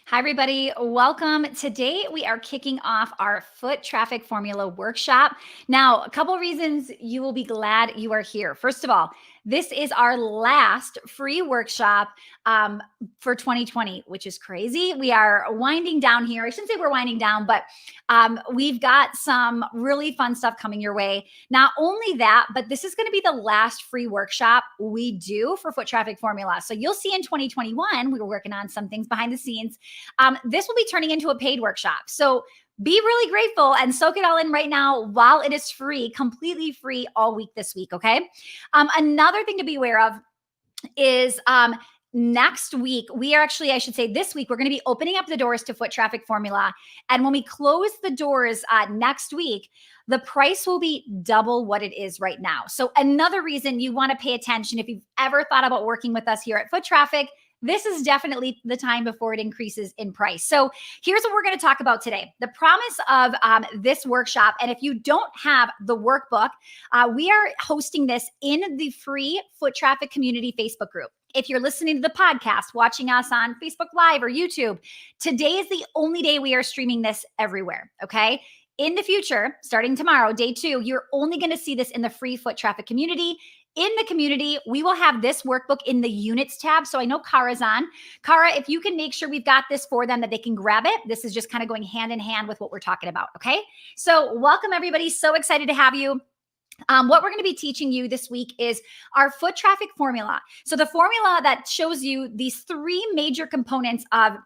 Hi, everybody. Welcome. Today, we are kicking off our foot traffic formula workshop. Now, a couple reasons you will be glad you are here. First of all, this is our last free workshop for 2020, which is crazy. We are winding down here. I shouldn't say we're winding down, but we've got some really fun stuff coming your way. Not only that, but this is going to be the last free workshop we do for foot traffic formula. So you'll see in 2021, we were working on some things behind the scenes. This will be turning into a paid workshop. So be really grateful and soak it all in right now while it is free, completely free all week this week. Okay. Another thing to be aware of is next week, we are actually, I should say this week, we're going to be opening up the doors to foot traffic formula. And when we close the doors next week, the price will be double what it is right now. So another reason you want to pay attention if you've ever thought about working with us here at Foot Traffic, this is definitely the time before it increases in price. So here's what we're going to talk about today. The promise of this workshop, and if you don't have the workbook, we are hosting this in the free Foot Traffic Community Facebook group. If you're listening to the podcast, watching us on Facebook Live or YouTube, today is the only day we are streaming this everywhere, okay? In the future, starting tomorrow, day 2, you're only going to see this in the free Foot Traffic Community. In the community, we will have this workbook in the units tab. So I know Kara's on. Kara, if you can make sure we've got this for them that they can grab it. This is just kind of going hand in hand with what we're talking about, okay? So welcome, everybody. So excited to have you. What we're going to be teaching you this week is our foot traffic formula. So the formula that shows you these 3 major components of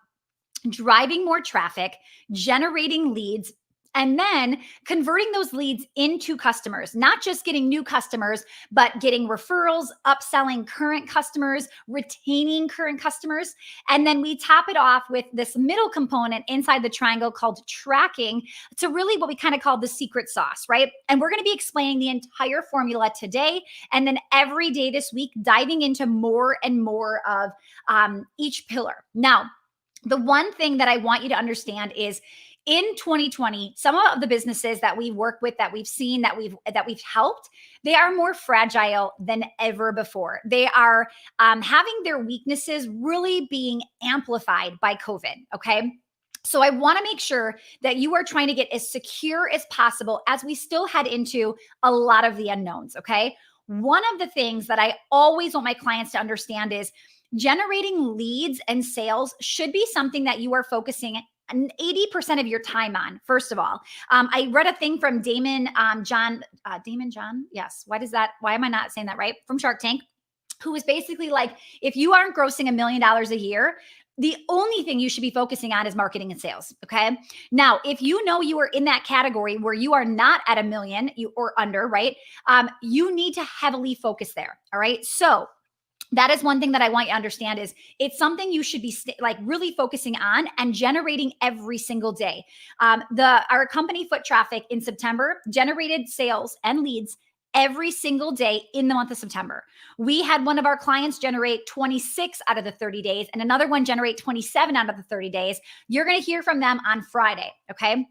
driving more traffic, generating leads, and then converting those leads into customers, not just getting new customers, but getting referrals, upselling current customers, retaining current customers. And then we top it off with this middle component inside the triangle called tracking to really what we kind of call the secret sauce, right? And we're going to be explaining the entire formula today. And then every day this week, diving into more and more of each pillar. Now, the one thing that I want you to understand is in 2020, some of the businesses that we work with, that we've seen, that we've helped, they are more fragile than ever before. They are having their weaknesses really being amplified by COVID. Okay. So I want to make sure that you are trying to get as secure as possible as we still head into a lot of the unknowns. Okay. One of the things that I always want my clients to understand is generating leads and sales should be something that you are focusing 80% of your time on. First of all, I read a thing from Damon John. Yes. Why am I not saying that right? From Shark Tank, who was basically like, if you aren't grossing $1 million a year, the only thing you should be focusing on is marketing and sales. Okay. Now, if you know you are in that category where you are not at $1 million or under, right? You need to heavily focus there. All right. So that is one thing that I want you to understand is it's something you should be really focusing on and generating every single day. Our company Foot Traffic in September generated sales and leads every single day in the month of September. We had one of our clients generate 26 out of the 30 days and another one generate 27 out of the 30 days. You're going to hear from them on Friday. Okay.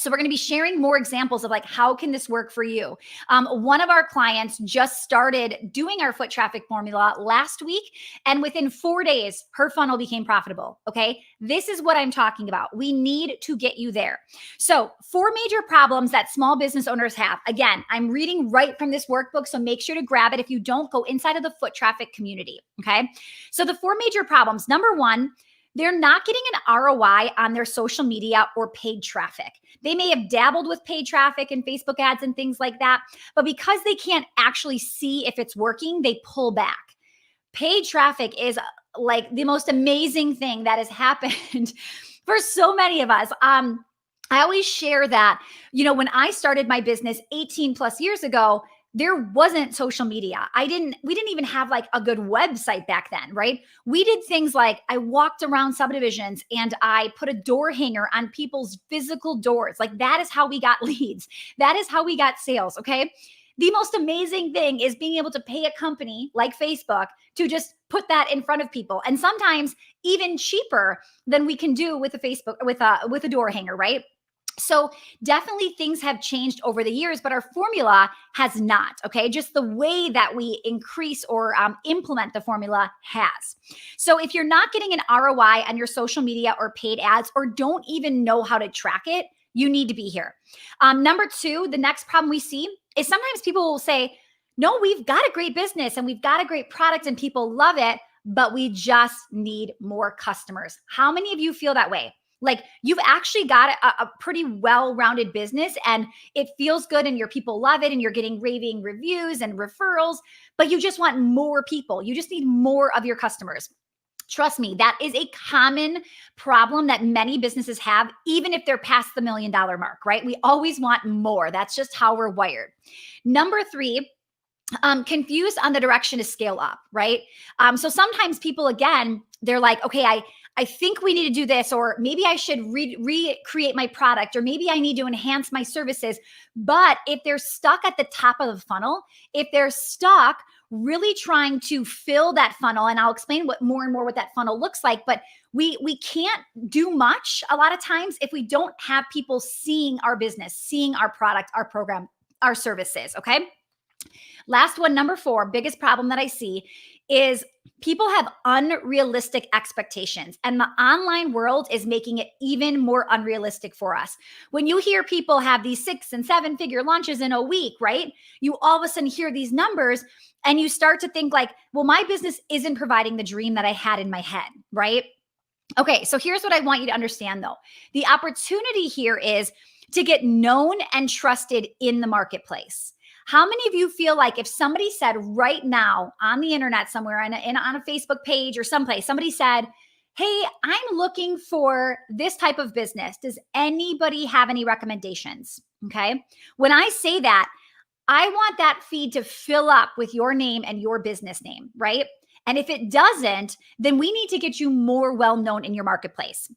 So we're going to be sharing more examples of how can this work for you? One of our clients just started doing our foot traffic formula last week, and within 4 days, her funnel became profitable. Okay. This is what I'm talking about. We need to get you there. So 4 major problems that small business owners have. Again, I'm reading right from this workbook, so make sure to grab it. If you don't, go inside of the foot traffic community. Okay. So the 4 major problems. Number 1, they're not getting an ROI on their social media or paid traffic. They may have dabbled with paid traffic and Facebook ads and things like that, but because they can't actually see if it's working, they pull back. Paid traffic is like the most amazing thing that has happened for so many of us. I always share that, when I started my business 18 plus years ago, there wasn't social media. We didn't even have a good website back then, right? We did things like I walked around subdivisions and I put a door hanger on people's physical doors. That is how we got leads. That is how we got sales. Okay. The most amazing thing is being able to pay a company like Facebook to just put that in front of people. And sometimes even cheaper than we can do with a Facebook, with a door hanger, right? So definitely things have changed over the years, but our formula has not. Okay. Just the way that we increase or implement the formula has. So if you're not getting an ROI on your social media or paid ads, or don't even know how to track it, you need to be here. Number two, the next problem we see is sometimes people will say, no, we've got a great business and we've got a great product and people love it, but we just need more customers. How many of you feel that way? Like you've actually got a pretty well-rounded business and it feels good and your people love it and you're getting raving reviews and referrals, but you just want more people. You just need more of your customers. Trust me, that is a common problem that many businesses have, even if they're past the $1 million mark, right? We always want more. That's just how we're wired. Number three, confused on the direction to scale up, right? So sometimes people, again, they're like, okay, I think we need to do this, or maybe I should recreate my product, or maybe I need to enhance my services. But if they're stuck at the top of the funnel, if they're stuck really trying to fill that funnel, and I'll explain what more and more what that funnel looks like, but we can't do much a lot of times if we don't have people seeing our business, seeing our product, our program, our services, okay? Last one, number four, biggest problem that I see is people have unrealistic expectations, and the online world is making it even more unrealistic for us. When you hear people have these 6 and 7 figure launches in a week, right? You all of a sudden hear these numbers and you start to think like, well, my business isn't providing the dream that I had in my head, right? Okay, so here's what I want you to understand though. The opportunity here is to get known and trusted in the marketplace. How many of you feel like if somebody said right now on the internet somewhere, on a Facebook page or someplace, somebody said, hey, I'm looking for this type of business. Does anybody have any recommendations? Okay. When I say that, I want that feed to fill up with your name and your business name, right? And if it doesn't, then we need to get you more well-known in your marketplace.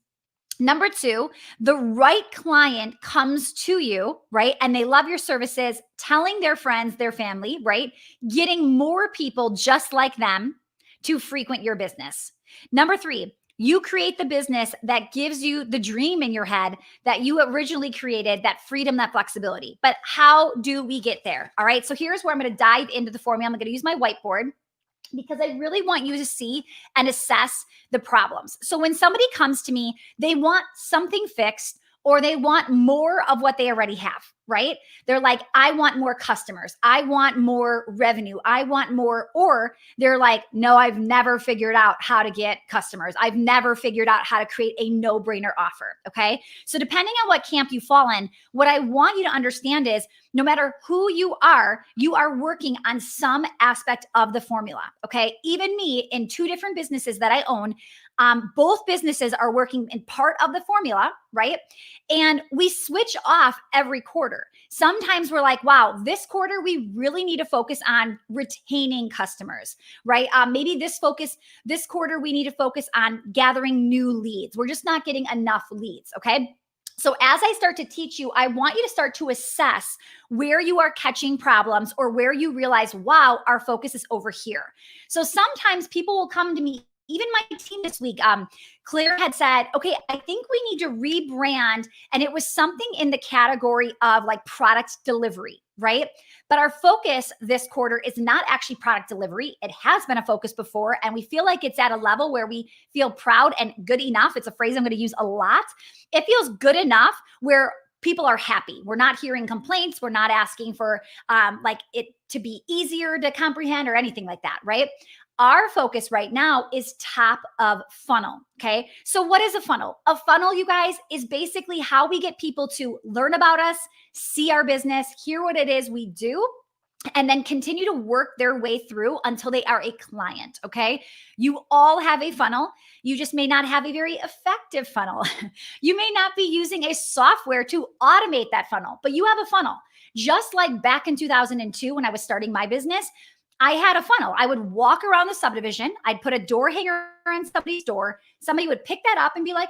Number two, the right client comes to you, right? And they love your services, telling their friends, their family, right? Getting more people just like them to frequent your business. Number three, you create the business that gives you the dream in your head that you originally created, that freedom, that flexibility. But how do we get there? All right. So here's where I'm going to dive into the formula. I'm going to use my whiteboard, because I really want you to see and assess the problems. So when somebody comes to me, they want something fixed or they want more of what they already have, right? They're like, I want more customers. I want more revenue. I want more. Or they're like, no, I've never figured out how to get customers. I've never figured out how to create a no-brainer offer. Okay. So depending on what camp you fall in, what I want you to understand is no matter who you are working on some aspect of the formula. Okay. Even me in 2 different businesses that I own, both businesses are working in part of the formula, right? And we switch off every quarter. Sometimes we're like, wow, this quarter, we really need to focus on retaining customers, right? Maybe this quarter, we need to focus on gathering new leads. We're just not getting enough leads. Okay. So as I start to teach you, I want you to start to assess where you are catching problems or where you realize, wow, our focus is over here. So sometimes people will come to me. Even my team this week, Claire had said, okay, I think we need to rebrand. And it was something in the category of like product delivery, right? But our focus this quarter is not actually product delivery. It has been a focus before. And we feel like it's at a level where we feel proud and good enough. It's a phrase I'm going to use a lot. It feels good enough where people are happy. We're not hearing complaints. We're not asking for like it to be easier to comprehend or anything like that, right? Our focus right now is top of funnel. Okay. So what is a funnel? A funnel, you guys, is basically how we get people to learn about us, see our business, hear what it is we do, and then continue to work their way through until they are a client. Okay. You all have a funnel. You just may not have a very effective funnel. You may not be using a software to automate that funnel, but you have a funnel. Just like back in 2002, when I was starting my business, I had a funnel. I would walk around the subdivision. I'd put a door hanger on somebody's door. Somebody would pick that up and be like,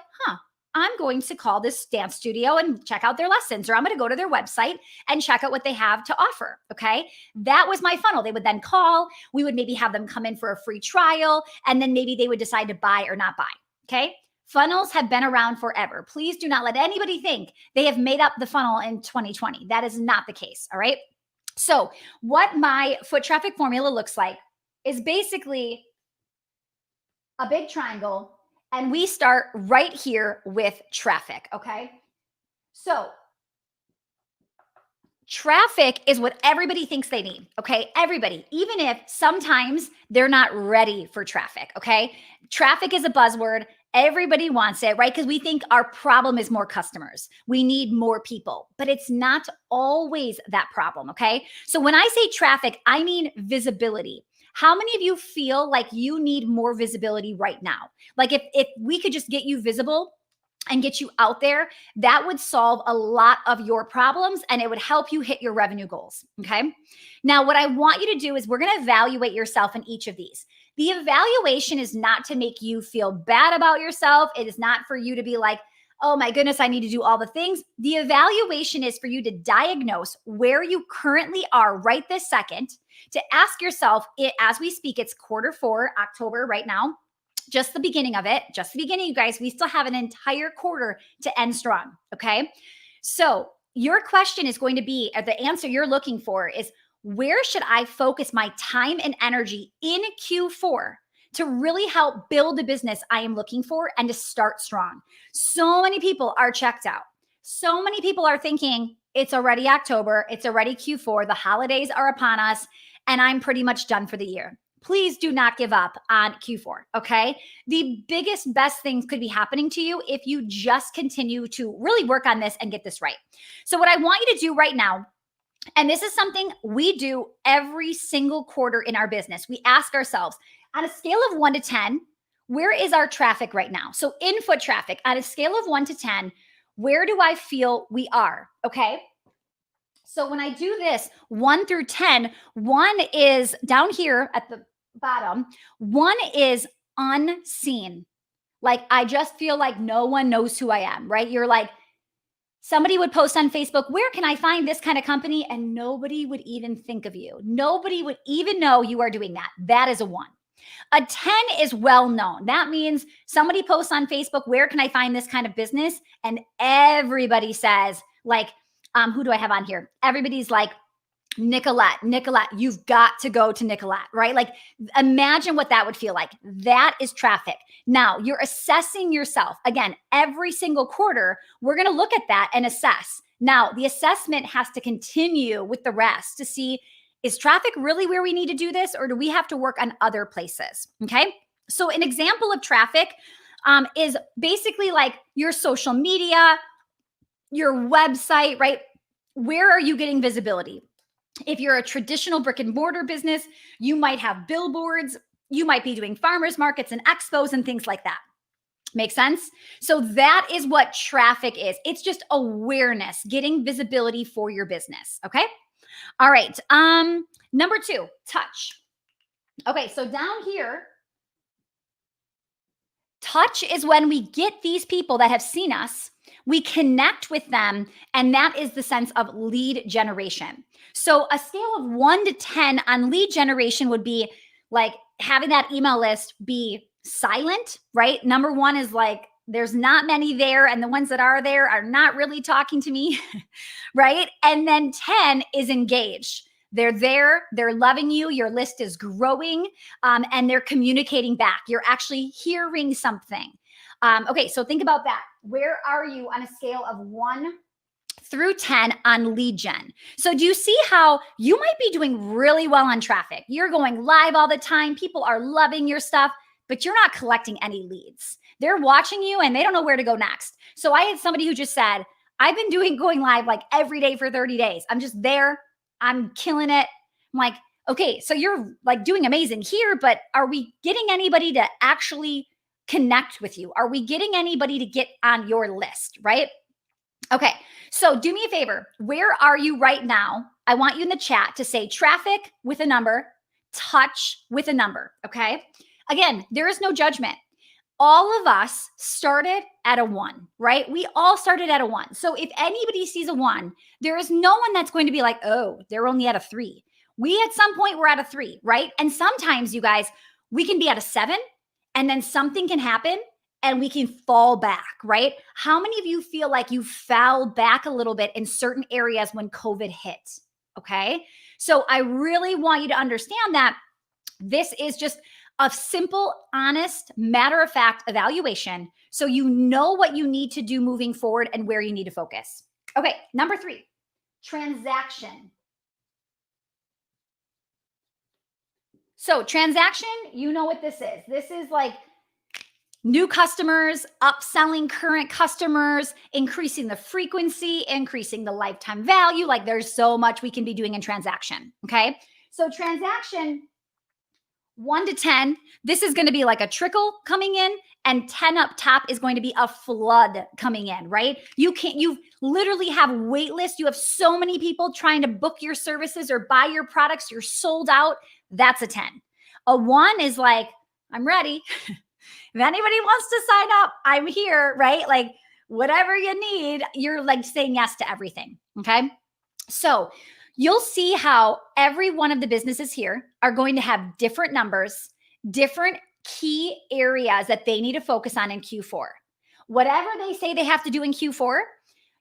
I'm going to call this dance studio and check out their lessons, or I'm going to go to their website and check out what they have to offer. Okay. That was my funnel. They would then call. We would maybe have them come in for a free trial, and then maybe they would decide to buy or not buy. Okay. Funnels have been around forever. Please do not let anybody think they have made up the funnel in 2020. That is not the case. All right. So, what my foot traffic formula looks like is basically a big triangle, and we start right here with traffic. Okay. So, traffic is what everybody thinks they need. Okay. Everybody, even if sometimes they're not ready for traffic. Okay. Traffic is a buzzword. Everybody wants it, right? Because we think our problem is more customers. We need more people, but it's not always that problem. Okay. So when I say traffic, I mean visibility. How many of you feel like you need more visibility right now? Like if we could just get you visible and get you out there, that would solve a lot of your problems and it would help you hit your revenue goals. Okay. Now, what I want you to do is we're going to evaluate yourself in each of these. The evaluation is not to make you feel bad about yourself. It is not for you to be like, oh my goodness, I need to do all the things. The evaluation is for you to diagnose where you currently are right this second, to ask yourself, as we speak, it's Q4, October right now. Just the beginning of it, just the beginning, you guys. We still have an entire quarter to end strong. Okay. So your question is going to be, the answer you're looking for is, where should I focus my time and energy in Q4 to really help build the business I am looking for and to start strong? So many people are checked out. So many people are thinking it's already October, it's already Q4, the holidays are upon us, and I'm pretty much done for the year. Please do not give up on Q4, okay? The biggest, best things could be happening to you if you just continue to really work on this and get this right. So what I want you to do right now, and this is something we do every single quarter in our business, we ask ourselves, on a scale of 1 to 10, where is our traffic right now? So in foot traffic, on a scale of 1 to 10, where do I feel we are, okay? So when I do this 1 through 10, 1 is down here at the bottom. 1 is unseen. Like, I just feel like no one knows who I am, right? You're like, somebody would post on Facebook, where can I find this kind of company? And nobody would even think of you. Nobody would even know you are doing that. That is a 1. A 10 is well known. That means somebody posts on Facebook, where can I find this kind of business? And everybody says, like, who do I have on here? Everybody's like, Nicolette, you've got to go to Nicolette, right? Like, imagine what that would feel like. That is traffic. Now you're assessing yourself. Again, every single quarter, we're going to look at that and assess. Now, the assessment has to continue with the rest to see, is traffic really where we need to do this, or do we have to work on other places? Okay. So an example of traffic is basically like your social media, your website, right? Where are you getting visibility? If you're a traditional brick and mortar business, you might have billboards, you might be doing farmers markets and expos and things like that. Make sense? So that is what traffic is. It's just awareness, getting visibility for your business. Okay. All right. Number 2, touch. Okay. So down here, touch is when we get these people that have seen us, we connect with them, and that is the sense of lead generation. So a scale of 1 to 10 on lead generation would be like having that email list be silent, right? Number 1 is like, there's not many there, and the ones that are there are not really talking to me, right? And then 10 is engaged. They're there, they're loving you, your list is growing, and they're communicating back. You're actually hearing something. Okay, so think about that. Where are you on a scale of 1 through 10 on lead gen? So do you see how you might be doing really well on traffic? You're going live all the time. People are loving your stuff, but you're not collecting any leads. They're watching you and they don't know where to go next. So I had somebody who just said, I've been going live like every day for 30 days. I'm just there. I'm killing it. I'm like, okay, so you're like doing amazing here, but are we getting anybody to actually connect with you? Are we getting anybody to get on your list, right? Okay, so do me a favor. Where are you right now? I want you in the chat to say traffic with a number, touch with a number, okay? Again, there is no judgment. All of us started at a 1, right? We all started at a 1. So if anybody sees a 1, there is no one that's going to be like, oh, they're only at a 3. We at some point were at a 3, right? And sometimes, you guys, we can be at a 7, and then something can happen and we can fall back, right? How many of you feel like you fell back a little bit in certain areas when COVID hit? Okay. So I really want you to understand that this is just a simple, honest, matter of fact evaluation so you know what you need to do moving forward and where you need to focus. Okay, number 3, transaction. So, transaction, you know what this is. This is like new customers, upselling current customers, increasing the frequency, increasing the lifetime value. Like there's so much we can be doing in transaction. Okay. So, transaction 1 to 10, this is going to be like a trickle coming in, and 10 up top is going to be a flood coming in, right? You literally have wait lists. You have so many people trying to book your services or buy your products. You're sold out. That's a 10. A 1 is like, I'm ready. If anybody wants to sign up, I'm here, right? Like whatever you need, you're like saying yes to everything. Okay. So you'll see how every one of the businesses here are going to have different numbers, different key areas that they need to focus on in Q4. Whatever they say they have to do in Q4,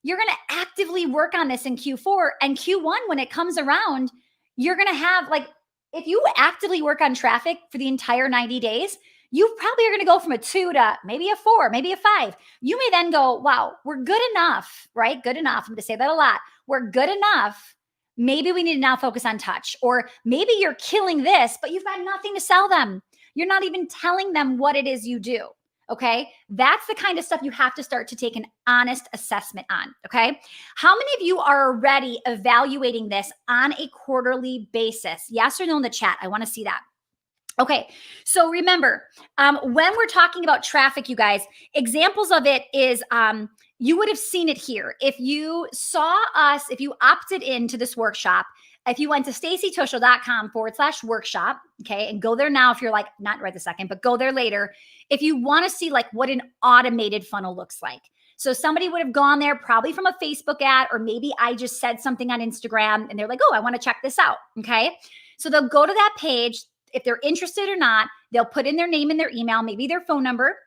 you're going to actively work on this in Q4. And Q1, when it comes around, you're going to have like, if you actively work on traffic for the entire 90 days, you probably are going to go from a 2 to maybe a 4, maybe a 5. You may then go, wow, we're good enough, right? Good enough. I'm going to say that a lot. We're good enough. Maybe we need to now focus on touch. Or maybe you're killing this, but you've got nothing to sell them. You're not even telling them what it is you do. Okay. That's the kind of stuff you have to start to take an honest assessment on. Okay. How many of you are already evaluating this on a quarterly basis? Yes or no in the chat? I want to see that. Okay, so remember, when we're talking about traffic, you guys, examples of it is you would have seen it here. If you saw us, if you opted into this workshop, if you went to stacytuschel.com/workshop, okay, and go there now if you're like, not right this second, but go there later. If you want to see like what an automated funnel looks like. So somebody would have gone there probably from a Facebook ad, or maybe I just said something on Instagram and they're like, oh, I want to check this out, okay? So they'll go to that page. If they're interested or not, they'll put in their name and their email, maybe their phone number.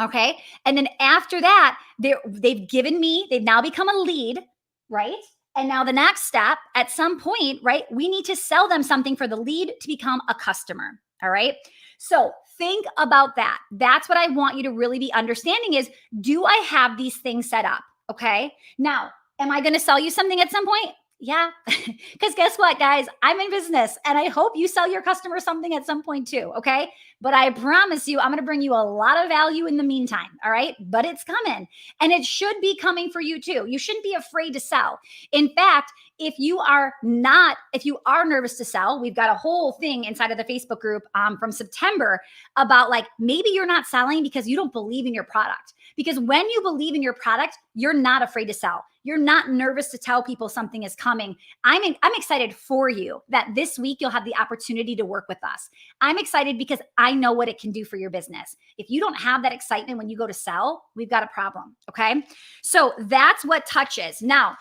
Okay. And then after that, they've given me, they've now become a lead, right? And now the next step, at some point, right, we need to sell them something for the lead to become a customer. All right. So think about that. That's what I want you to really be understanding is, do I have these things set up? Okay. Now, am I going to sell you something at some point? Yeah. Because guess what, guys? I'm in business and I hope you sell your customers something at some point too. Okay. But I promise you, I'm going to bring you a lot of value in the meantime. All right. But it's coming, and it should be coming for you too. You shouldn't be afraid to sell. In fact, if you are nervous to sell, we've got a whole thing inside of the Facebook group from September about like, maybe you're not selling because you don't believe in your product. Because when you believe in your product, you're not afraid to sell. You're not nervous to tell people something is coming. I'm excited for you that this week you'll have the opportunity to work with us. I'm excited because I know what it can do for your business. If you don't have that excitement when you go to sell, we've got a problem. Okay. So that's what touch is. Now,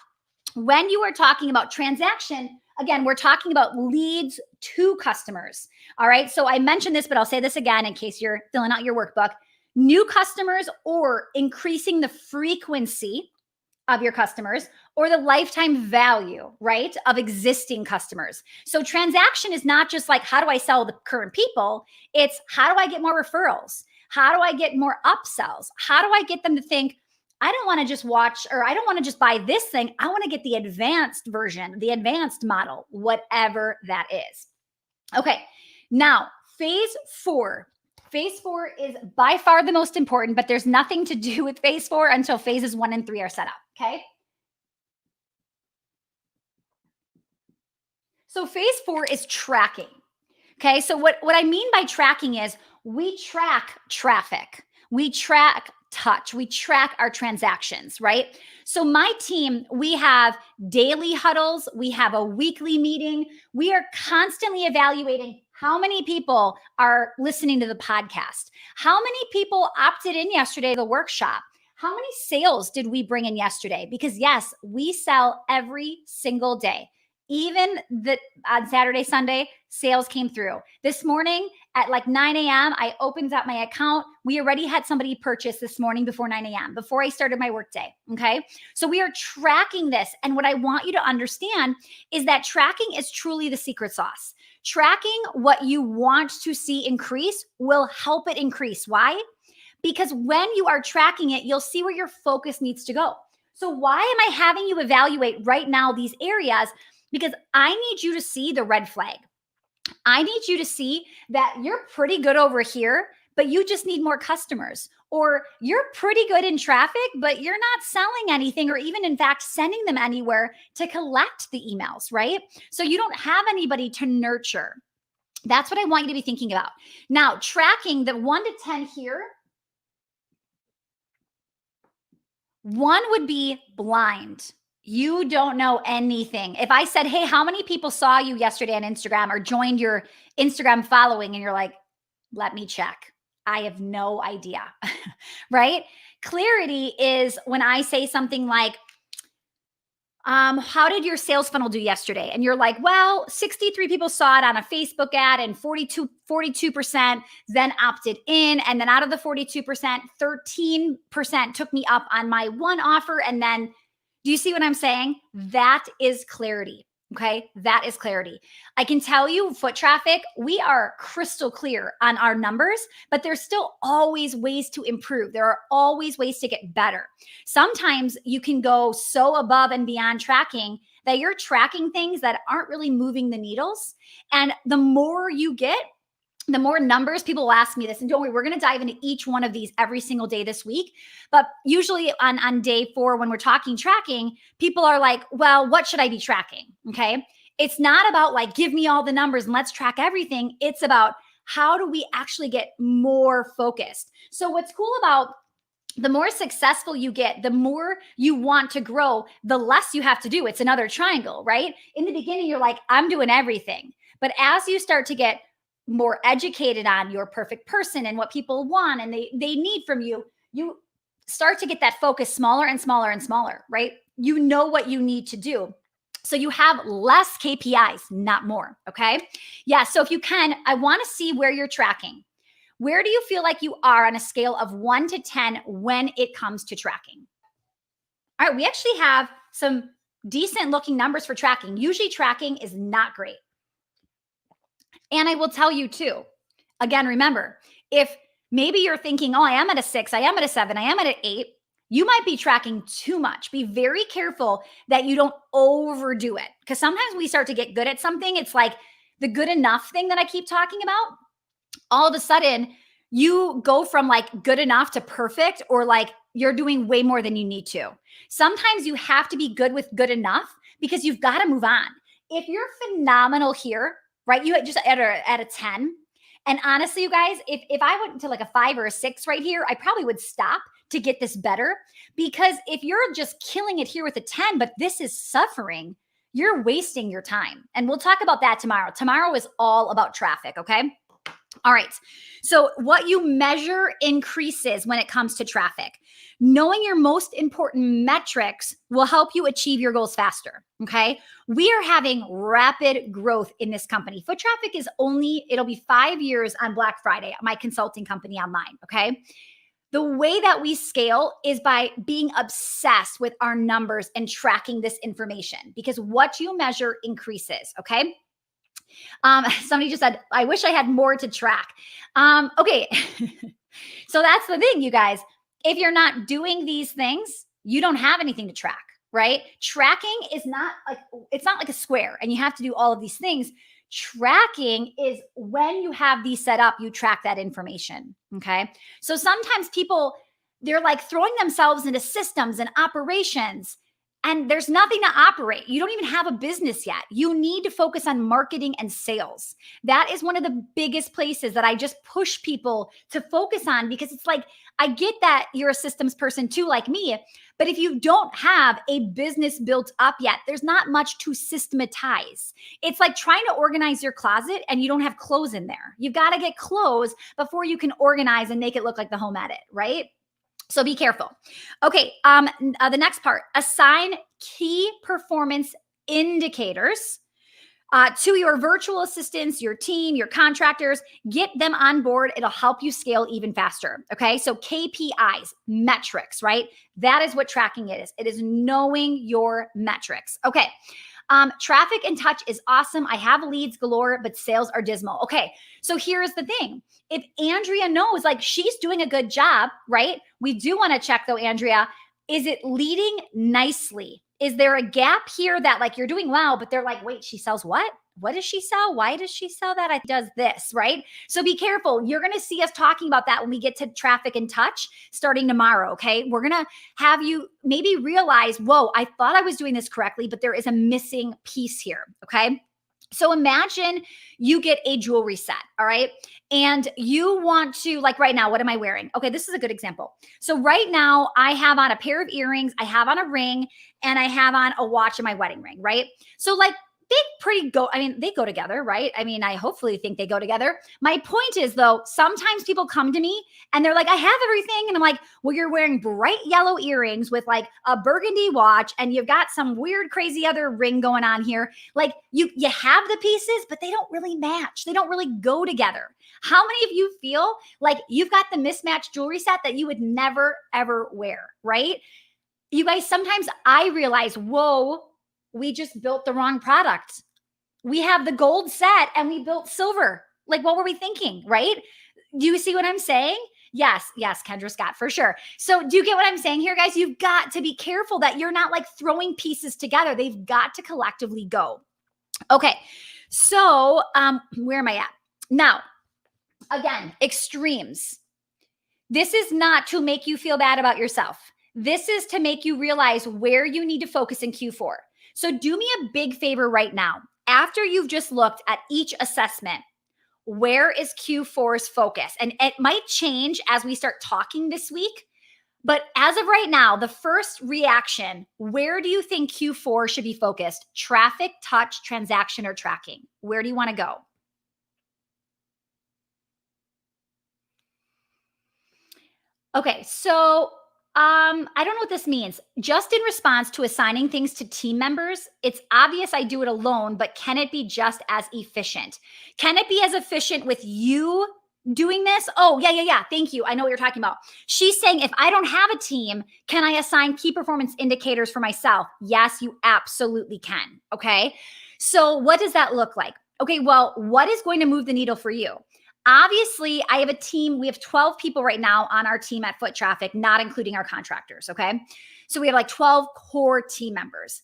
when you are talking about transaction, again, we're talking about leads to customers. All right. So I mentioned this, but I'll say this again in case you're filling out your workbook. New customers, or increasing the frequency of your customers, or the lifetime value, right, of existing customers. So transaction is not just like, how do I sell the current people? It's how do I get more referrals? How do I get more upsells? How do I get them to think, I don't want to just watch, or I don't want to just buy this thing. I want to get the advanced version, the advanced model, whatever that is. Okay. Now, phase 4. Phase 4 is by far the most important, but there's nothing to do with phase 4 until phases 1 and 3 are set up. Okay. So phase 4 is tracking. Okay. So what I mean by tracking is we track traffic, we track touch, we track our transactions, right? So my team, we have daily huddles, we have a weekly meeting. We are constantly evaluating how many people are listening to the podcast, how many people opted in yesterday to the workshop, how many sales did we bring in yesterday? Because yes, we sell every single day. Even on Saturday, Sunday, sales came through. This morning, At like 9 a.m., I opened up my account. We already had somebody purchase this morning before 9 a.m., before I started my workday. Okay. So we are tracking this. And what I want you to understand is that tracking is truly the secret sauce. Tracking what you want to see increase will help it increase. Why? Because when you are tracking it, you'll see where your focus needs to go. So why am I having you evaluate right now these areas? Because I need you to see the red flag. I need you to see that you're pretty good over here, but you just need more customers. Or you're pretty good in traffic, but you're not selling anything or even, in fact, sending them anywhere to collect the emails, right? So you don't have anybody to nurture. That's what I want you to be thinking about. Now, tracking the 1 to 10 here. 1 would be blind. You don't know anything. If I said, hey, how many people saw you yesterday on Instagram or joined your Instagram following? And you're like, let me check. I have no idea, right? Clarity is when I say something like, how did your sales funnel do yesterday? And you're like, well, 63 people saw it on a Facebook ad and 42% then opted in. And then out of the 42%, 13% took me up on my one offer. And then, do you see what I'm saying? That is clarity. Okay. That is clarity. I can tell you, foot traffic, we are crystal clear on our numbers, but there's still always ways to improve. There are always ways to get better. Sometimes you can go so above and beyond tracking that you're tracking things that aren't really moving the needles. And the more you get, the more numbers. People will ask me this, and don't worry, we're going to dive into each one of these every single day this week. But usually on day 4, when we're talking tracking, people are like, well, what should I be tracking? Okay. It's not about like, give me all the numbers and let's track everything. It's about how do we actually get more focused? So what's cool about the more successful you get, the more you want to grow, the less you have to do. It's another triangle, right? In the beginning, you're like, I'm doing everything. But as you start to get more educated on your perfect person and what people want and they need from you, you start to get that focus smaller and smaller and smaller, right? You know what you need to do. So you have less KPIs, not more, okay? Yeah, so if you can, I want to see where you're tracking. Where do you feel like you are on a scale of 1 to 10 when it comes to tracking? All right, we actually have some decent looking numbers for tracking. Usually tracking is not great. And I will tell you too, again, remember, if maybe you're thinking, oh, I am at a 6, I am at a 7, I am at an 8, you might be tracking too much. Be very careful that you don't overdo it. Because sometimes we start to get good at something. It's like the good enough thing that I keep talking about. All of a sudden, you go from like good enough to perfect, or like you're doing way more than you need to. Sometimes you have to be good with good enough because you've got to move on. If you're phenomenal here, right? You just at a 10. And honestly, you guys, if I went to like a 5 or a 6 right here, I probably would stop to get this better. Because if you're just killing it here with a 10, but this is suffering, you're wasting your time. And we'll talk about that tomorrow. Tomorrow is all about traffic, okay? All right. So what you measure increases when it comes to traffic. Knowing your most important metrics will help you achieve your goals faster. Okay. We are having rapid growth in this company. Foot traffic is it'll be 5 years on Black Friday, my consulting company online. Okay. The way that we scale is by being obsessed with our numbers and tracking this information, because what you measure increases. Okay. Somebody just said, I wish I had more to track. Okay. So that's the thing, you guys. If you're not doing these things, you don't have anything to track, right? Tracking is not like, it's not like a square and you have to do all of these things. Tracking is when you have these set up, you track that information. Okay. So sometimes people, they're like throwing themselves into systems and operations, and there's nothing to operate. You don't even have a business yet. You need to focus on marketing and sales. That is one of the biggest places that I just push people to focus on, because it's like, I get that you're a systems person too, like me, but if you don't have a business built up yet, there's not much to systematize. It's like trying to organize your closet and you don't have clothes in there. You've got to get clothes before you can organize and make it look like the home edit, right? So be careful. Okay, the next part, assign key performance indicators to your virtual assistants, your team, your contractors, get them on board. It'll help you scale even faster. Okay. So KPIs, metrics, right? That is what tracking is. It is knowing your metrics. Okay. Traffic and touch is awesome. I have leads galore, but sales are dismal. Okay. So here's the thing. If Andrea knows like she's doing a good job, right? We do want to check though, Andrea, is it leading nicely? Is there a gap here that like you're doing well, but they're like, wait, she sells what? What does she sell? Why does she sell that? I does this, right? So be careful. You're going to see us talking about that when we get to traffic and touch starting tomorrow. Okay. We're going to have you maybe realize, whoa, I thought I was doing this correctly, but there is a missing piece here. Okay. So imagine you get a jewelry set, all right? And you want to, like right now, what am I wearing? Okay, this is a good example. So right now, I have on a pair of earrings, I have on a ring, and I have on a watch in my wedding ring, right? So like they go together, right? I mean, I hopefully think they go together. My point is though, sometimes people come to me and they're like, I have everything. And I'm like, well, you're wearing bright yellow earrings with like a burgundy watch and you've got some weird, crazy other ring going on here. Like you have the pieces, but they don't really match. They don't really go together. How many of you feel like you've got the mismatched jewelry set that you would never, ever wear, right? You guys, sometimes I realize, whoa, we just built the wrong product. We have the gold set and we built silver. Like, what were we thinking, right? Do you see what I'm saying? Yes, Kendra Scott, for sure. So do you get what I'm saying here, guys? You've got to be careful that you're not like throwing pieces together. They've got to collectively go. Okay, so where am I at? Now, again, extremes. This is not to make you feel bad about yourself. This is to make you realize where you need to focus in Q4. So do me a big favor right now. After you've just looked at each assessment, where is Q4's focus? And it might change as we start talking this week. But as of right now, the first reaction, where do you think Q4 should be focused? Traffic, touch, transaction, or tracking? Where do you want to go? Okay, so I don't know what this means. Just in response to assigning things to team members, it's obvious I do it alone, but can it be just as efficient? Can it be as efficient with you doing this? Oh, yeah. Thank you. I know what you're talking about. She's saying if I don't have a team, can I assign key performance indicators for myself? Yes, you absolutely can. Okay. So what does that look like? Okay, well, what is going to move the needle for you? Obviously, I have a team. We have 12 people right now on our team at Foot Traffic, not including our contractors. Okay. So we have like 12 core team members.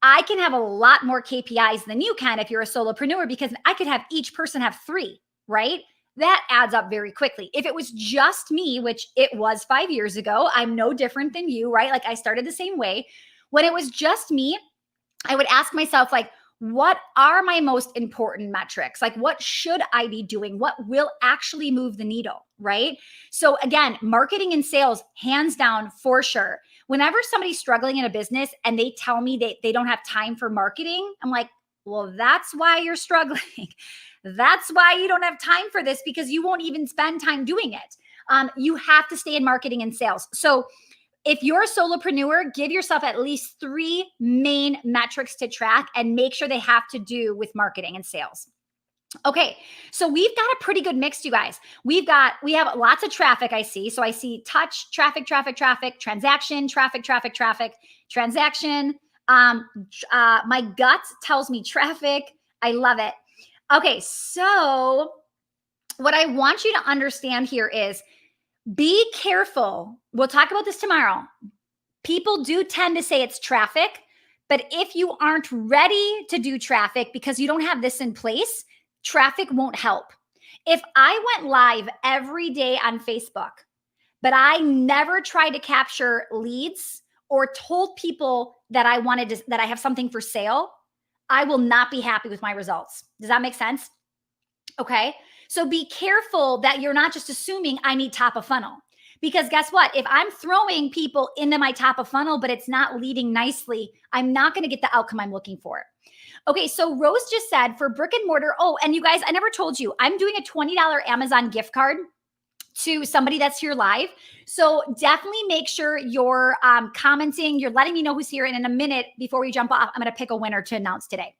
I can have a lot more KPIs than you can if you're a solopreneur because I could have each person have 3, right? That adds up very quickly. If it was just me, which it was 5 years ago, I'm no different than you, right? Like I started the same way. When it was just me, I would ask myself, like, what are my most important metrics? Like, what should I be doing? What will actually move the needle, right? So again, marketing and sales, hands down, for sure. Whenever somebody's struggling in a business and they tell me they don't have time for marketing, I'm like, well, that's why you're struggling. That's why you don't have time for this because you won't even spend time doing it. You have to stay in marketing and sales. So if you're a solopreneur, give yourself at least 3 main metrics to track and make sure they have to do with marketing and sales. Okay, so we've got a pretty good mix, you guys. We have lots of traffic, I see. So I see touch, traffic, transaction, traffic, transaction. My gut tells me traffic. I love it. Okay, so what I want you to understand here is be careful. We'll talk about this tomorrow. People do tend to say it's traffic, but if you aren't ready to do traffic because you don't have this in place, traffic won't help. If I went live every day on Facebook, but I never tried to capture leads or told people that that I have something for sale, I will not be happy with my results. Does that make sense? Okay. So be careful that you're not just assuming I need top of funnel. Because guess what? If I'm throwing people into my top of funnel, but it's not leading nicely, I'm not going to get the outcome I'm looking for. Okay, so Rose just said for brick and mortar, oh, and you guys, I never told you, I'm doing a $20 Amazon gift card to somebody that's here live. So definitely make sure you're commenting, you're letting me know who's here. And in a minute, before we jump off, I'm going to pick a winner to announce today.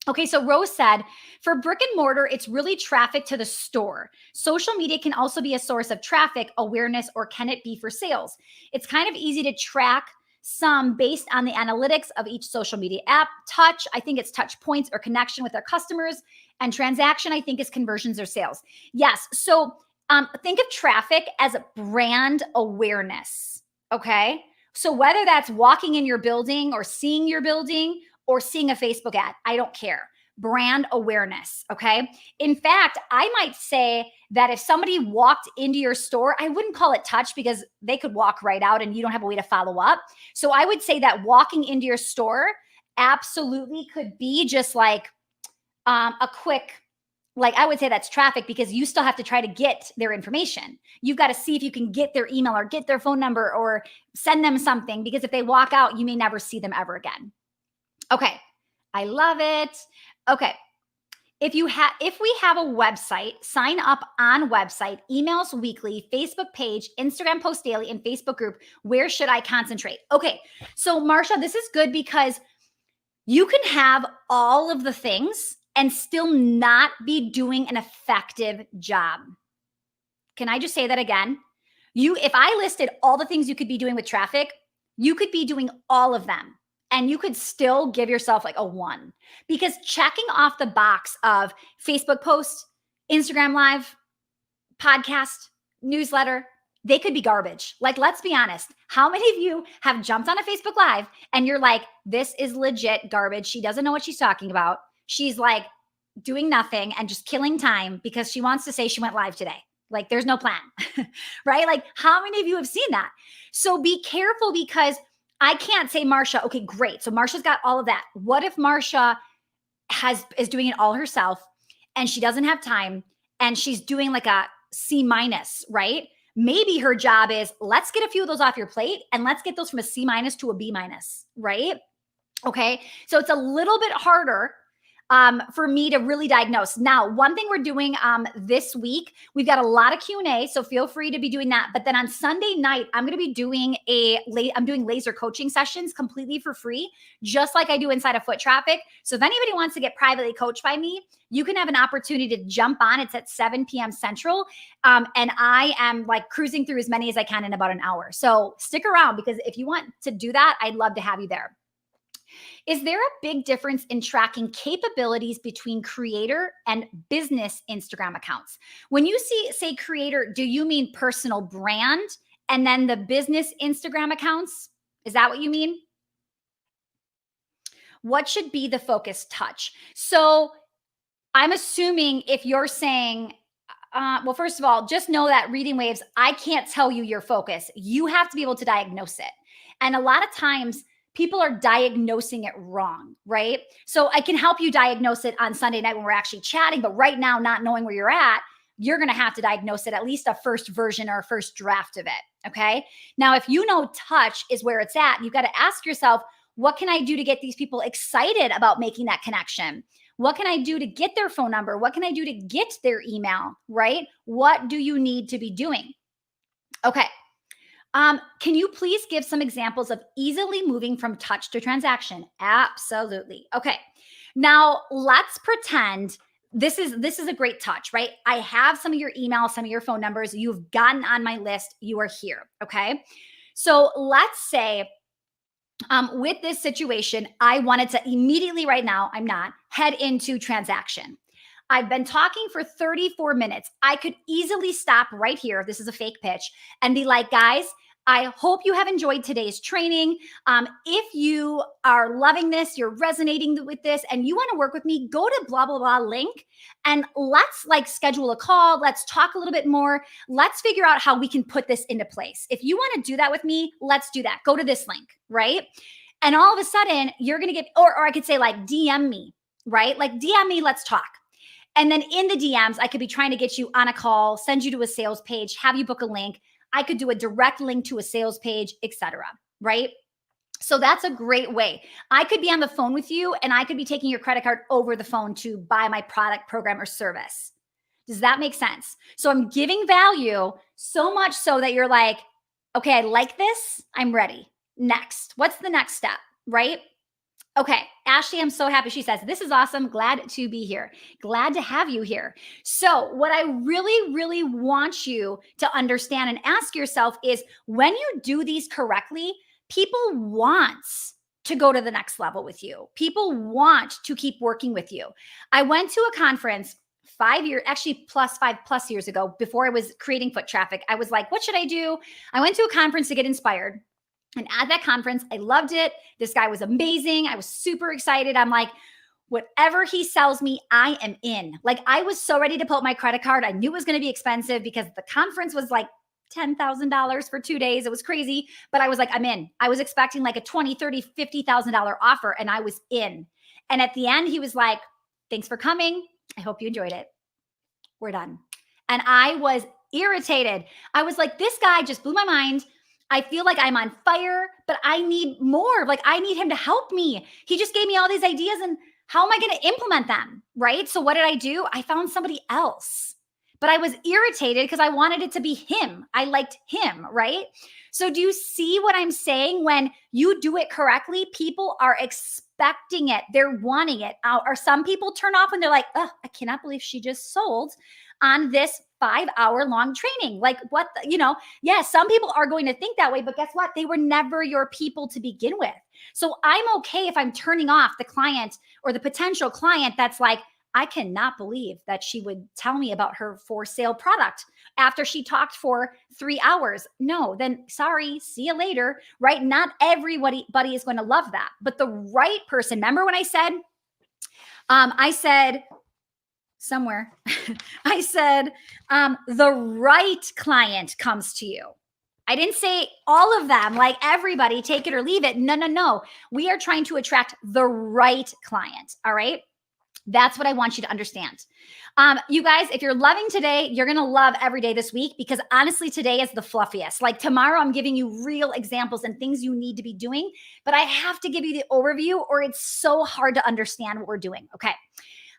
Okay, so Rose said, for brick and mortar, it's really traffic to the store. Social media can also be a source of traffic, awareness, or can it be for sales? It's kind of easy to track some based on the analytics of each social media app. Touch, I think it's touch points or connection with our customers. And transaction, I think, is conversions or sales. Yes. So think of traffic as a brand awareness. Okay. So whether that's walking in your building or seeing your building, or seeing a Facebook ad. I don't care. Brand awareness. Okay. In fact, I might say that if somebody walked into your store, I wouldn't call it touch because they could walk right out and you don't have a way to follow up. So I would say that walking into your store absolutely could be just like a quick, like I would say that's traffic because you still have to try to get their information. You've got to see if you can get their email or get their phone number or send them something, because if they walk out, you may never see them ever again. Okay. I love it. Okay. If we have a website, sign up on website, emails weekly, Facebook page, Instagram post daily, and Facebook group, where should I concentrate? Okay. So Marsha, this is good because you can have all of the things and still not be doing an effective job. Can I just say that again? If I listed all the things you could be doing with traffic, you could be doing all of them and you could still give yourself like a 1, because checking off the box of Facebook post, Instagram live, podcast, newsletter, they could be garbage. Like, let's be honest. How many of you have jumped on a Facebook live and you're like, this is legit garbage. She doesn't know what she's talking about. She's like doing nothing and just killing time because she wants to say she went live today. Like, there's no plan, right? Like, how many of you have seen that? So be careful, because I can't say, Marsha, okay, great. So Marsha's got all of that. What if Marsha is doing it all herself and she doesn't have time and she's doing like a C minus, right? Maybe her job is, let's get a few of those off your plate and let's get those from a C minus to a B minus, right? Okay. So it's a little bit harder for me to really diagnose. Now, one thing we're doing this week, we've got a lot of Q&A, so feel free to be doing that. But then on Sunday night, I'm going to be doing I'm doing laser coaching sessions completely for free, just like I do inside of Foot Traffic. So if anybody wants to get privately coached by me, you can have an opportunity to jump on. It's at 7 p.m. Central. And I am like cruising through as many as I can in about an hour. So stick around, because if you want to do that, I'd love to have you there. Is there a big difference in tracking capabilities between creator and business Instagram accounts? When you say creator, do you mean personal brand and then the business Instagram accounts? Is that what you mean? What should be the focus touch? So I'm assuming if you're saying, well, first of all, just know that reading waves, I can't tell you your focus. You have to be able to diagnose it. And a lot of times, people are diagnosing it wrong, right? So I can help you diagnose it on Sunday night when we're actually chatting, but right now, not knowing where you're at, you're going to have to diagnose it, at least a first version or a first draft of it. Okay. Now, if you know touch is where it's at, you've got to ask yourself, what can I do to get these people excited about making that connection? What can I do to get their phone number? What can I do to get their email, right? What do you need to be doing? Okay. Can you please give some examples of easily moving from touch to transaction? Absolutely. Okay. Now let's pretend this is a great touch, right? I have some of your email, some of your phone numbers. You've gotten on my list. You are here. Okay. So let's say with this situation, I wanted to immediately right now, I'm not, head into transaction. I've been talking for 34 minutes. I could easily stop right here. This is a fake pitch, and be like, guys, I hope you have enjoyed today's training. If you are loving this, you're resonating with this, and you want to work with me, go to blah, blah, blah link, and let's like schedule a call. Let's talk a little bit more. Let's figure out how we can put this into place. If you want to do that with me, let's do that. Go to this link, right? And all of a sudden you're going to get, or I could say like DM me, right? Like DM me, let's talk. And then in the DMs, I could be trying to get you on a call, send you to a sales page, have you book a link. I could do a direct link to a sales page, etc. Right? So that's a great way. I could be on the phone with you and I could be taking your credit card over the phone to buy my product, program, or service. Does that make sense? So I'm giving value so much so that you're like, okay, I like this. I'm ready. Next. What's the next step? Right? Okay, Ashley, I'm so happy. She says, this is awesome. Glad to be here. Glad to have you here. So, what I really, really want you to understand and ask yourself is when you do these correctly, people want to go to the next level with you. People want to keep working with you. I went to a conference 5 years, actually plus 5+ years ago, before I was creating foot traffic. I was like, what should I do? I went to a conference to get inspired. And at that conference, I loved it. This guy was amazing. I was super excited. I'm like, whatever he sells me, I am in. Like, I was so ready to pull up my credit card. I knew it was going to be expensive because the conference was like $10,000 for 2 days. It was crazy, but I was like, I'm in. I was expecting like a $20, $30, $50,000 offer, and I was in. And at the end, he was like, thanks for coming. I hope you enjoyed it. We're done. And I was irritated. I was like, this guy just blew my mind. I feel like I'm on fire, but I need more. Like, I need him to help me. He just gave me all these ideas, and how am I going to implement them? Right. So, what did I do? I found somebody else, but I was irritated because I wanted it to be him. I liked him. Right. So, do you see what I'm saying? When you do it correctly, people are expecting it, they're wanting it. Or some people turn off and they're like, oh, I cannot believe she just sold on this 5-hour long training. Like, what, yeah, some people are going to think that way, but guess what? They were never your people to begin with. So I'm okay if I'm turning off the client or the potential client that's like, I cannot believe that she would tell me about her for sale product after she talked for 3 hours. No, then sorry, see you later, right? Not everybody is going to love that, but the right person. Remember when I said somewhere, I said, the right client comes to you. I didn't say all of them, like everybody, take it or leave it. No, no, no. We are trying to attract the right client. All right. That's what I want you to understand. You guys, if you're loving today, you're going to love every day this week, because honestly, today is the fluffiest. Like, tomorrow, I'm giving you real examples and things you need to be doing, but I have to give you the overview or it's so hard to understand what we're doing. Okay.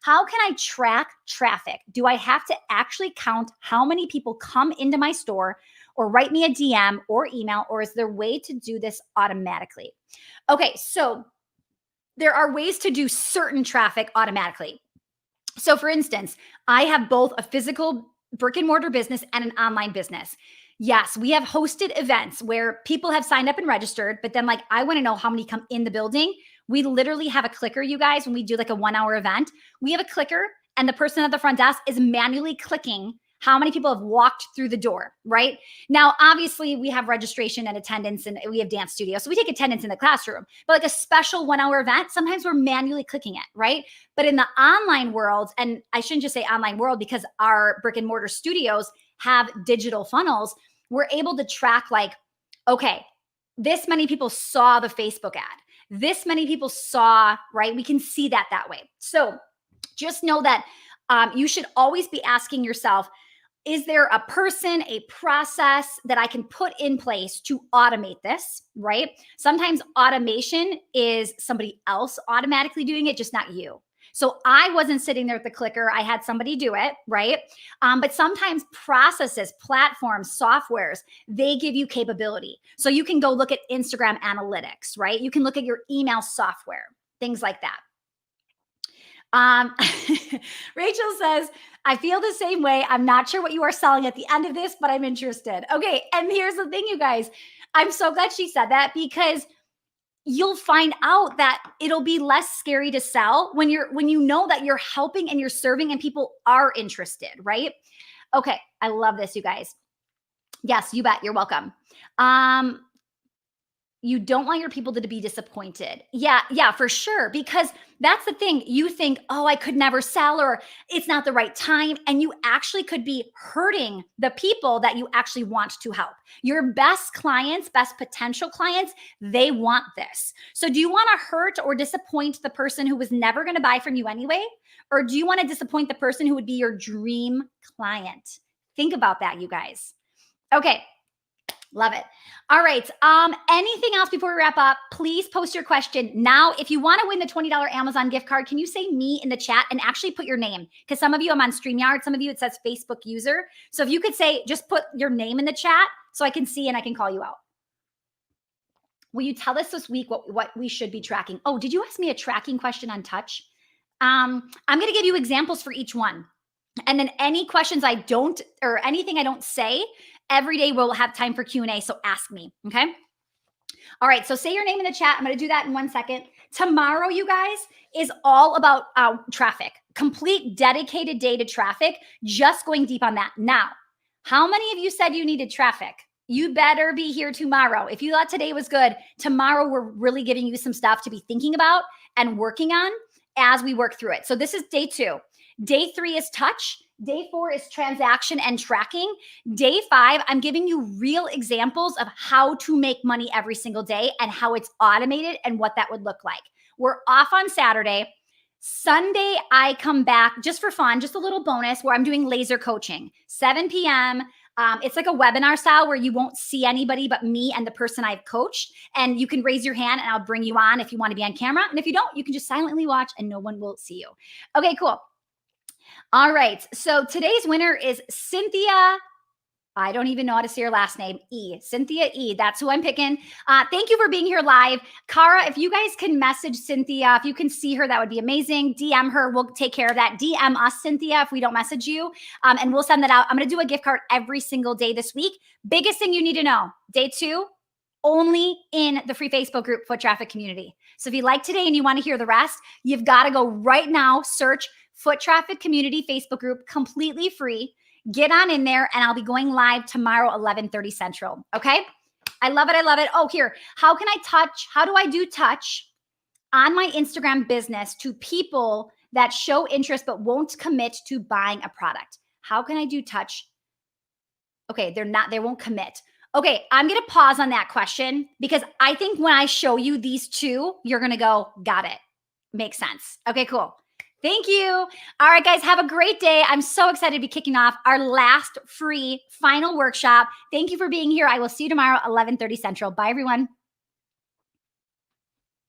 How can I track traffic? Do I have to actually count how many people come into my store or write me a DM or email, or is there a way to do this automatically? Okay, so there are ways to do certain traffic automatically. So for instance, I have both a physical brick and mortar business and an online business. Yes, we have hosted events where people have signed up and registered, but then, like, I want to know how many come in the building. We literally have a clicker, you guys. When we do like a 1-hour event, we have a clicker, and the person at the front desk is manually clicking how many people have walked through the door, right? Now, obviously, we have registration and attendance, and we have dance studio. So we take attendance in the classroom. But like a special 1-hour event, sometimes we're manually clicking it, right? But in the online world, and I shouldn't just say online world because our brick and mortar studios have digital funnels, we're able to track, like, okay, this many people saw the Facebook ad. This many people saw, right? We can see that way. So just know that you should always be asking yourself, is there a person, a process that I can put in place to automate this, right? Sometimes automation is somebody else automatically doing it, just not you. So I wasn't sitting there with the clicker. I had somebody do it, right? But sometimes processes, platforms, softwares, they give you capability. So you can go look at Instagram analytics, right? You can look at your email software, things like that. Rachel says, I feel the same way. I'm not sure what you are selling at the end of this, but I'm interested. Okay. And here's the thing, you guys. I'm so glad she said that, because you'll find out that it'll be less scary to sell when you know that you're helping and you're serving and people are interested, right? Okay. I love this, you guys. Yes, you bet. You're welcome. You don't want your people to be disappointed. Yeah, for sure. Because that's the thing. You think, oh, I could never sell, or it's not the right time. And you actually could be hurting the people that you actually want to help. Your best clients, best potential clients, they want this. So do you want to hurt or disappoint the person who was never going to buy from you anyway? Or do you want to disappoint the person who would be your dream client? Think about that, you guys. Okay. Love it. All right. Anything else before we wrap up? Please post your question now. If you want to win the $20 Amazon gift card, can you say me in the chat and actually put your name? Because some of you, I'm on StreamYard. Some of you, it says Facebook user. So if you could say, just put your name in the chat so I can see and I can call you out. Will you tell us this week what we should be tracking? Oh, did you ask me a tracking question on touch? I'm going to give you examples for each one. And then any questions I don't, or anything I don't say, every day we'll have time for Q&A. So ask me. Okay. All right. So say your name in the chat. I'm going to do that in 1 second. Tomorrow, you guys, is all about traffic, complete dedicated day to traffic, just going deep on that. Now, how many of you said you needed traffic? You better be here tomorrow. If you thought today was good, tomorrow we're really giving you some stuff to be thinking about and working on as we work through it. So this is day 2. Day 3 is touch. Day 4 is transaction and tracking. Day 5, I'm giving you real examples of how to make money every single day and how it's automated and what that would look like. We're off on Saturday. Sunday, I come back just for fun, just a little bonus where I'm doing laser coaching, 7 p.m. It's like a webinar style where you won't see anybody but me and the person I've coached. And you can raise your hand and I'll bring you on if you want to be on camera. And if you don't, you can just silently watch and no one will see you. Okay, cool. All right. So today's winner is Cynthia. I don't even know how to say her last name. Cynthia E. That's who I'm picking. Thank you for being here live. Cara, if you guys can message Cynthia, if you can see her, that would be amazing. DM her. We'll take care of that. DM us, Cynthia, if we don't message you. And we'll send that out. I'm going to do a gift card every single day this week. Biggest thing you need to know, day 2, only in the free Facebook group, Foot Traffic Community. So if you like today and you want to hear the rest, you've got to go right now, search Foot Traffic Community Facebook group, completely free. Get on in there and I'll be going live tomorrow, 11:30 Central. Okay. I love it. I love it. Oh, here, how do I do touch on my Instagram business to people that show interest, but won't commit to buying a product? How can I do touch? Okay. They won't commit. Okay. I'm going to pause on that question because I think when I show you these two, you're going to go, got it. Makes sense. Okay, cool. Thank you. All right, guys, have a great day. I'm so excited to be kicking off our last free final workshop. Thank you for being here. I will see you tomorrow, 11:30 Central. Bye, everyone.